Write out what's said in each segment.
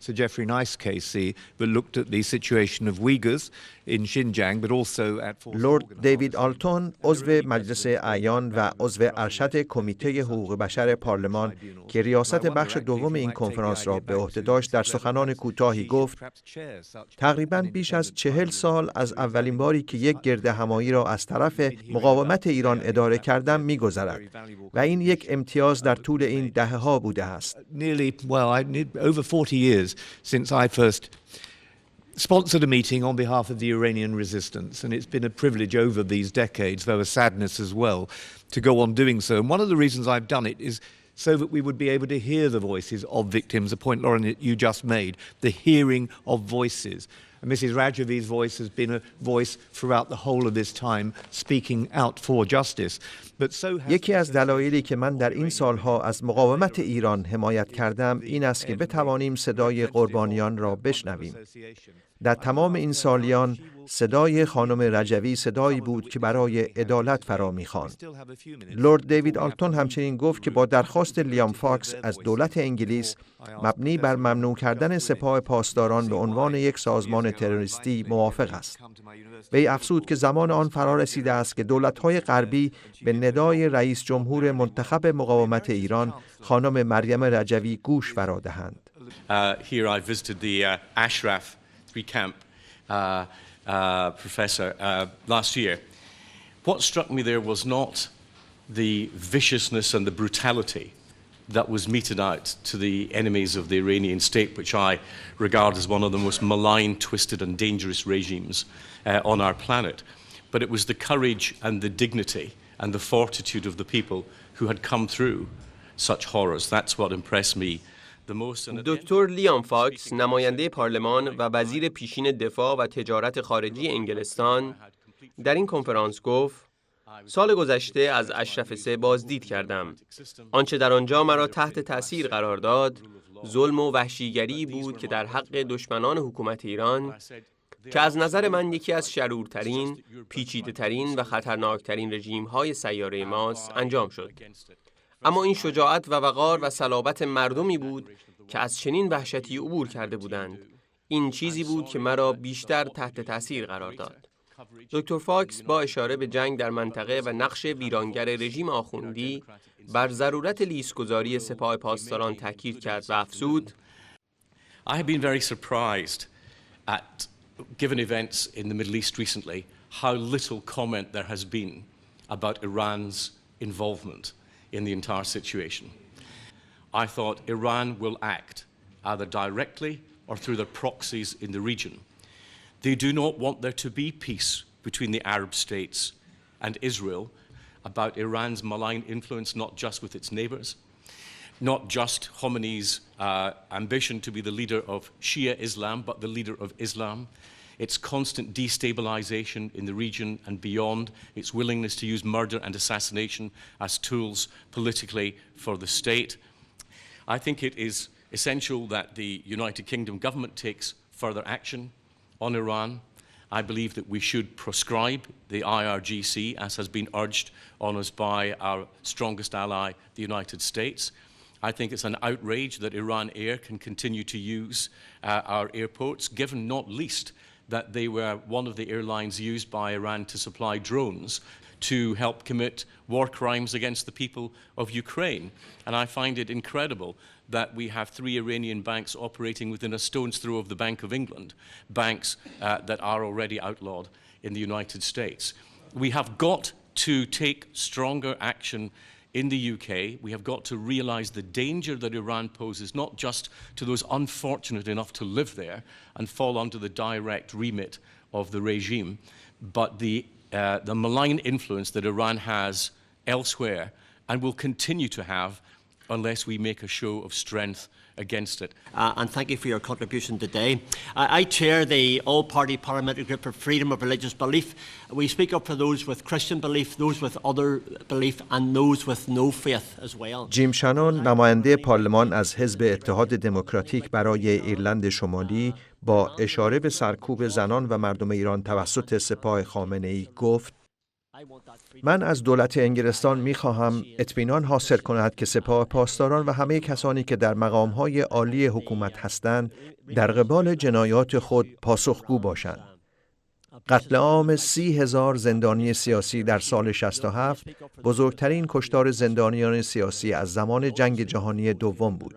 So Jeffrey Nice Casey that looked at the situation of Uyghurs in Xinjiang but also at لورد دیوید آلتون عضو مجلس اعیان و عضو ارشد کمیته حقوق بشر پارلمان که ریاست بخش دوم این کنفرانس را به عهده داشت در سخنان کوتاهی گفت تقریباً بیش از 40 سال از اولین باری که یک گردهمایی را از طرف مقاومت ایران اداره کردم می‌گذرد و این یک امتیاز در طول این دهه‌ها بوده است. Over 40 years since I first sponsored a meeting on behalf of the Iranian resistance, and it's been a privilege over these decades, though a sadness as well, to go on doing so. And one of the reasons I've done it is so that we would be able to hear the voices of victims, a point, Lauren, that you just made, the hearing of voices. And Mrs. Rajavi's voice has been a voice throughout the whole of this time, speaking out for justice. یکی از دلایلی که من در این سالها از مقاومت ایران حمایت کردم این است که بتوانیم صدای قربانیان را بشنویم. در تمام این سالیان صدای خانم رجوی صدایی بود که برای عدالت فرا می‌خواند. لورد دیوید آلتون همچنین گفت که با درخواست لیام فاکس از دولت انگلیس مبنی بر ممنوع کردن سپاه پاسداران به عنوان یک سازمان تروریستی موافق است. وی افزود که زمان آن فرا رسیده است که دولت‌های غربی به ندای رئیس جمهور منتخب مقاومت ایران خانم مریم رجوی گوش فرا دهند. Here I visited the Ashraf camp, Professor, last year. What struck me there was not the viciousness and the brutality that was meted out to the enemies of the Iranian state, which I regard as one of the most malign, twisted and dangerous regimes on our planet. But it was the courage and the dignity and the fortitude of the people who had come through such horrors. That's what impressed me. دکتر لیام فاکس نماینده پارلمان و وزیر پیشین دفاع و تجارت خارجی انگلستان در این کنفرانس گفت سال گذشته از اشرف 3 بازدید کردم. آنچه در آنجا مرا تحت تأثیر قرار داد ظلم و وحشیگری بود که در حق دشمنان حکومت ایران که از نظر من یکی از شرورترین، پیچیده‌ترین و خطرناکترین رژیم‌های سیاره ماست انجام شد. اما این شجاعت و وقار و صلابت مردمی بود که از چنین وحشتی عبور کرده بودند. این چیزی بود که مرا بیشتر تحت تأثیر قرار داد. دکتر فاکس با اشاره به جنگ در منطقه و نقش ویرانگر رژیم آخوندی بر ضرورت لیست‌گذاری سپاه پاسداران تاکید کرد و افزود I have been very surprised at given events in the Middle East recently how little comment there has been about Iran's involvement in the entire situation. I thought Iran will act either directly or through their proxies in the region. They do not want there to be peace between the Arab states and Israel about Iran's malign influence, not just with its neighbors, not just Khomeini's ambition to be the leader of Shia Islam, but the leader of Islam. Its constant destabilization in the region and beyond, its willingness to use murder and assassination as tools politically for the state. I think it is essential that the United Kingdom government takes further action on Iran. I believe that we should proscribe the IRGC, as has been urged on us by our strongest ally, the United States. I think it's an outrage that Iran Air can continue to use our airports, given not least that they were one of the airlines used by Iran to supply drones to help commit war crimes against the people of Ukraine. And I find it incredible that we have 3 Iranian banks operating within a stone's throw of the Bank of England, banks that are already outlawed in the United States. We have got to take stronger action in the UK. We have got to realize the danger that Iran poses, not just to those unfortunate enough to live there and fall under the direct remit of the regime, but the malign influence that Iran has elsewhere and will continue to have unless we make a show of strength against it. And thank you for your contribution today. I chair the all-party parliamentary group for freedom of religious belief. We speak up for those with Christian belief, those with other belief and those with no faith as well. جیم شانون نماینده پارلمان از حزب اتحاد دموکراتیک برای ایرلند شمالی با اشاره به سرکوب زنان و مردم ایران توسط سپاه خامنه‌ای گفت من از دولت انگلستان می‌خواهم اطمینان حاصل کند که سپاه پاسداران و همه کسانی که در مقام‌های عالی حکومت هستند در قبال جنایات خود پاسخگو باشند. قتل عام 30,000 زندانی سیاسی در سال 67 بزرگترین کشتار زندانیان سیاسی از زمان جنگ جهانی دوم بود.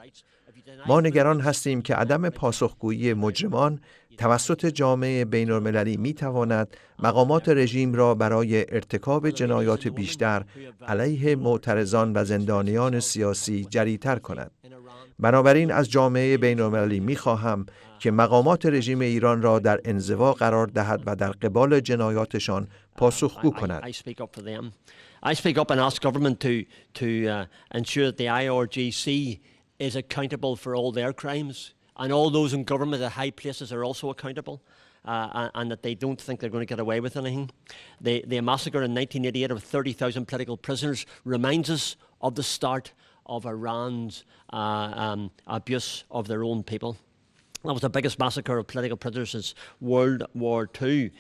ما نگران هستیم که عدم پاسخگویی مجرمان توسط جامعه بین‌المللی می‌تواند مقامات رژیم را برای ارتکاب جنایات بیشتر علیه معترضان و زندانیان سیاسی جری‌تر کند. بنابراین از جامعه بین‌المللی می‌خواهم که مقامات رژیم ایران را در انزوا قرار دهد و در قبال جنایاتشان پاسخگو کند. I speak up and ask government to ensure that the IRGC is accountable for all their crimes, and all those in government at high places are also accountable, and that they don't think they're going to get away with anything. The massacre in 1988 of 30,000 political prisoners reminds us of the start of Iran's abuse of their own people. That was the biggest massacre of political prisoners since World War II.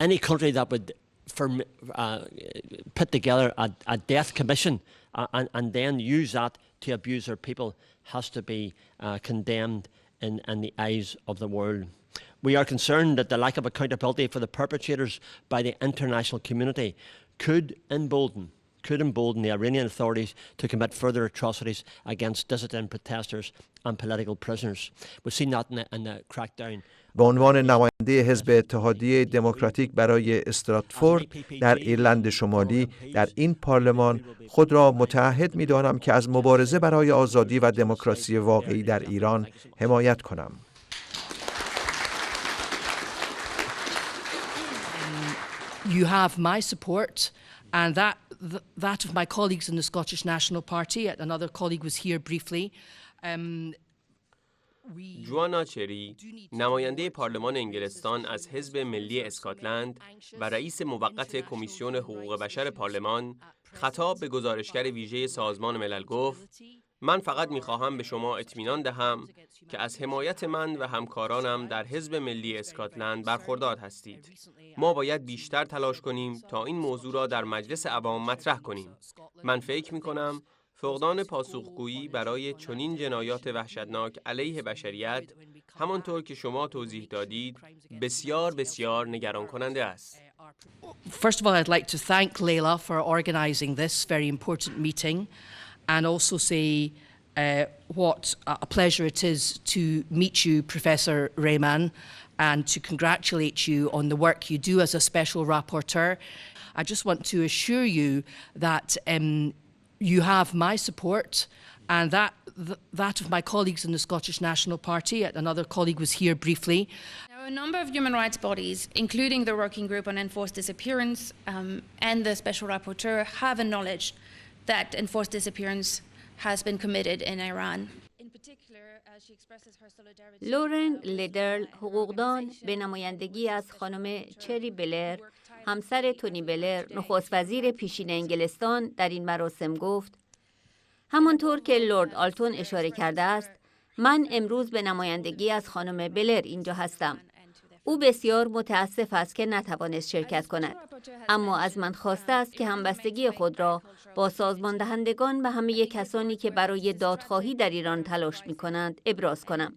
Any country that would put together a death commission and then use that to abuse their people has to be condemned in the eyes of the world. We are concerned that the lack of accountability for the perpetrators by the international community could embolden the Iranian authorities to commit further atrocities against dissident protesters and political prisoners. We've seen that in the crackdown. به عنوان نماینده حزب اتحادیه دموکراتیک برای استراتفورد در ایرلند شمالی در این پارلمان خود را متعهد می‌دانم که از مبارزه برای آزادی و دموکراسی واقعی در ایران حمایت کنم. You have my support and that of my colleagues in the Scottish National Party. Another colleague was here briefly. جوانا چری، نماینده پارلمان انگلستان از حزب ملی اسکاتلند و رئیس موقت کمیسیون حقوق بشر پارلمان، خطاب به گزارشگر ویژه سازمان ملل گفت: من فقط می‌خواهم به شما اطمینان دهم که از حمایت من و همکارانم در حزب ملی اسکاتلند برخوردار هستید. ما باید بیشتر تلاش کنیم تا این موضوع را در مجلس عوام مطرح کنیم. من فکر می‌کنم فقدان پاسخگویی برای چنین جنایات وحشتناک علیه بشریت، همانطور که شما توضیح دادید، بسیار بسیار نگران کننده است. First of all, I'd like to thank Leila for organizing this very important meeting and also say what a pleasure it is to meet you, Professor Rehman, and to congratulate you on the work you do as a special rapporteur. I just want to assure you that you have my support and that of my colleagues in the Scottish National Party. Another colleague was here briefly. A number of human rights bodies, including the Working Group on Enforced Disappearance and the Special Rapporteur, have acknowledged that enforced disappearance has been committed in Iran. In particular, she expresses her solidarity. لورن لیدرل، حقوقدان، به نمایندگی از خانم چری بلر، همسر تونی بلر، نخست وزیر پیشین انگلستان، در این مراسم گفت: همانطور که لورد آلتون اشاره کرده است، من امروز به نمایندگی از خانم بلر اینجا هستم. او بسیار متاسف است که نتوانست شرکت کند، اما از من خواسته است که همبستگی خود را با سازمان دهندگان و همه کسانی که برای دادخواهی در ایران تلاش می کنند ابراز کنم.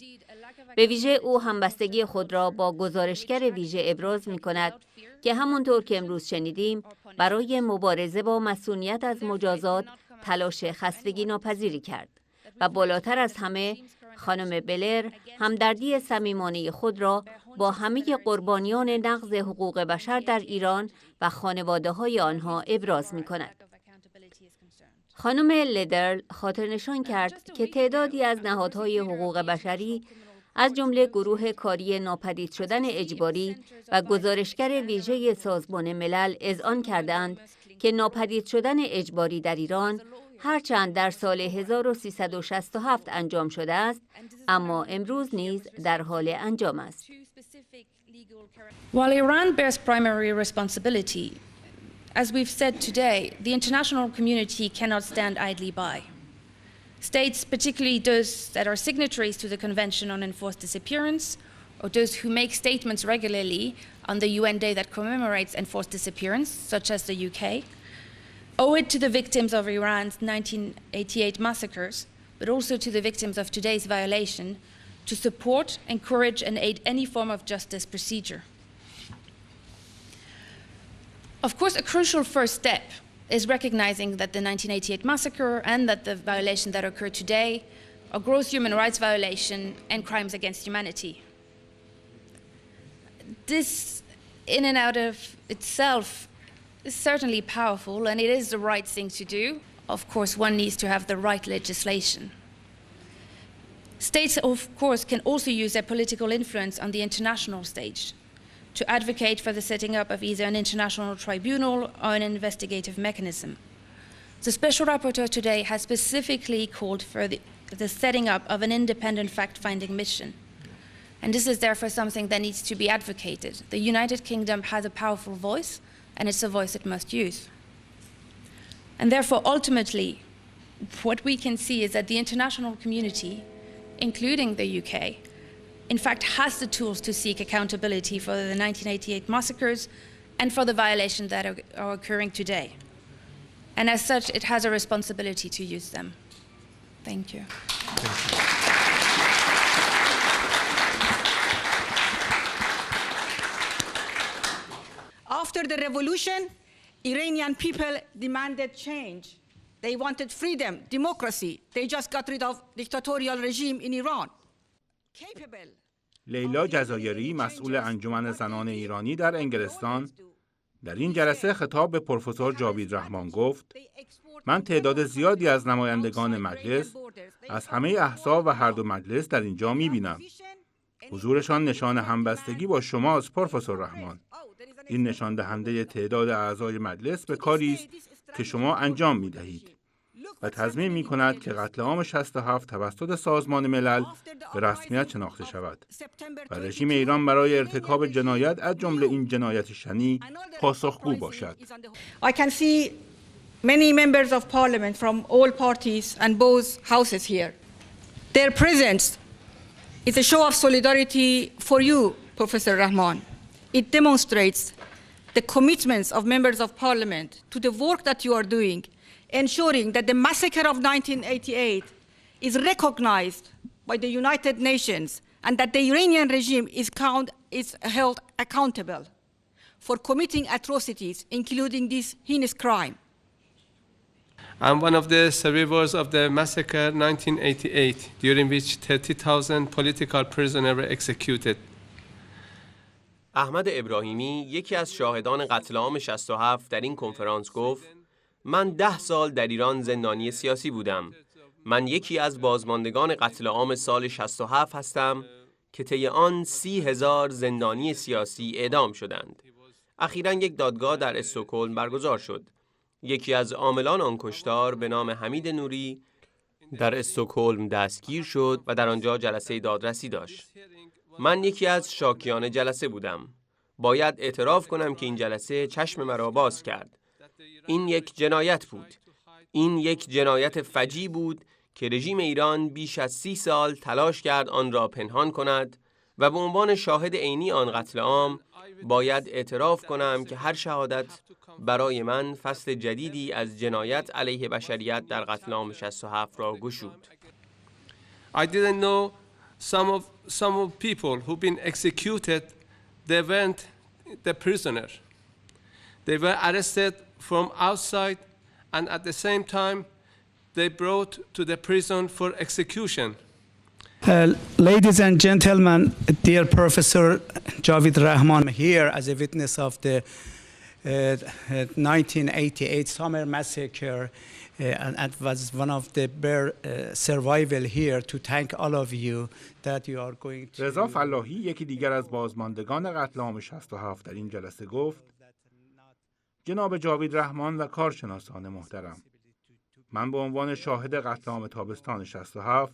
به ویژه او همبستگی خود را با گزارشگر ویژه ابراز می کند که همونطور که امروز شنیدیم برای مبارزه با مسئولیت از مجازات تلاش خستگی ناپذیری کرد و بالاتر از همه خانم بلر همدردی صمیمانه خود را با همه قربانیان نقض حقوق بشر در ایران و خانواده‌های آنها ابراز می کند. خانم لیدرل خاطر نشان کرد که تعدادی از نهادهای حقوق بشری از جمله گروه کاری ناپدید شدن اجباری و گزارشگر ویژه سازمان ملل اذعان کردند که ناپدید شدن اجباری در ایران هرچند در سال 1367 انجام شده است، اما امروز نیز در حال انجام است. While Iran bears primary responsibility, as we've said today, the international community cannot stand idly by. States, particularly those that are signatories to the Convention on Enforced Disappearance or those who make statements regularly on the UN Day that commemorates enforced disappearance, such as the UK, owe it to the victims of Iran's 1988 massacres, but also to the victims of today's violation, to support, encourage, and aid any form of justice procedure. Of course, a crucial first step is recognizing that the 1988 massacre and that the violations that occur today are gross human rights violation and crimes against humanity. This, in and out of itself, is certainly powerful, and it is the right thing to do. Of course, one needs to have the right legislation. States, of course, can also use their political influence on the international stage to advocate for the setting up of either an international tribunal or an investigative mechanism. The Special Rapporteur today has specifically called for the setting up of an independent fact-finding mission. And this is therefore something that needs to be advocated. The United Kingdom has a powerful voice, and it's a voice it must use. And therefore, ultimately, what we can see is that the international community, including the UK, in fact has the tools to seek accountability for the 1988 massacres and for the violations that are occurring today. And as such, it has a responsibility to use them. Thank you. After the revolution, Iranian people demanded change. They wanted freedom, democracy. They just got rid of dictatorial regime in Iran. لیلا جزایری مسئول انجمن زنان ایرانی در انگلستان در این جلسه خطاب به پروفسور جاوید رحمان گفت: من تعداد زیادی از نمایندگان مجلس از همه احزاب و هر دو مجلس در اینجا می‌بینم. حضورشان نشان همبستگی با شماست پروفسور رحمان. این نشان دهنده تعداد اعضای مجلس به کاری است که شما انجام می‌دهید و تضمین می‌کند که قتل عام 67 توسط سازمان ملل به رسمیت شناخته شود و رژیم ایران برای ارتکاب جنایت از جمله این جنایت شنیع پاسخگو باشد. I can see many members of parliament from all parties and both houses here. Their presence is a show of solidarity for you, Professor Rahman. It demonstrates the commitments of members of parliament to the work that you are doing, ensuring that the massacre of 1988 is recognized by the United Nations and that the Iranian regime is held accountable for committing atrocities, including this heinous crime. I'm one of the survivors of the massacre 1988, during which 30,000 political prisoners were executed. احمد ابراهیمی یکی از شاهدان قتل عام 67 در این کنفرانس گفت: من 10 سال در ایران زندانی سیاسی بودم. من یکی از بازماندگان قتل عام سال 67 هستم که طی آن 30,000 زندانی سیاسی اعدام شدند. اخیراً یک دادگاه در استکهلم برگزار شد. یکی از عاملان آن کشتار به نام حمید نوری در استکهلم دستگیر شد و در آنجا جلسه دادرسی داشت. من یکی از شاکیان جلسه بودم. باید اعتراف کنم که این جلسه چشم مرا باز کرد. این یک جنایت بود. این یک جنایت فجیع بود که رژیم ایران بیش از 30 سال تلاش کرد آن را پنهان کند و به عنوان شاهد عینی آن قتل عام باید اعتراف کنم که هر شهادت برای من فصل جدیدی از جنایت علیه بشریت در قتل عام 67 را گشود. I didn't know some of people who've been executed, they weren't the prisoner. They were arrested from outside and at the same time they brought to the prison for execution. Ladies and gentlemen, dear Professor Jaavid Rehman, here as a witness of the 1988 summer massacre, and it was one of the bare survival here to thank all of you that you are going to. رضا فلاحی یکی دیگر از بازماندگان قتل عام 67 در این جلسه گفت: جناب جاوید رحمان و کارشناسان محترم، من به عنوان شاهد قتل عام تابستان 67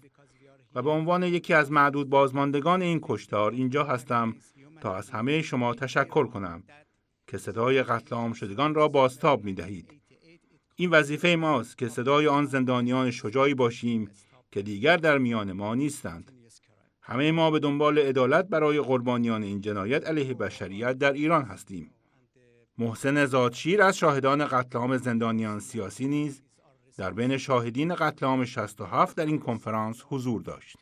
و به عنوان یکی از معدود بازماندگان این کشتار اینجا هستم تا از همه شما تشکر کنم که صدای قتل عام شدگان را بازتاب می دهید. این وظیفه ماست که صدای آن زندانیان شجاعی باشیم که دیگر در میان ما نیستند. همه ما به دنبال عدالت برای قربانیان این جنایت علیه بشریت در ایران هستیم. محسن زادشیر از شاهدان قتل عام زندانیان سیاسی نیز در بین شاهدین قتل عام 67 در این کنفرانس حضور داشت.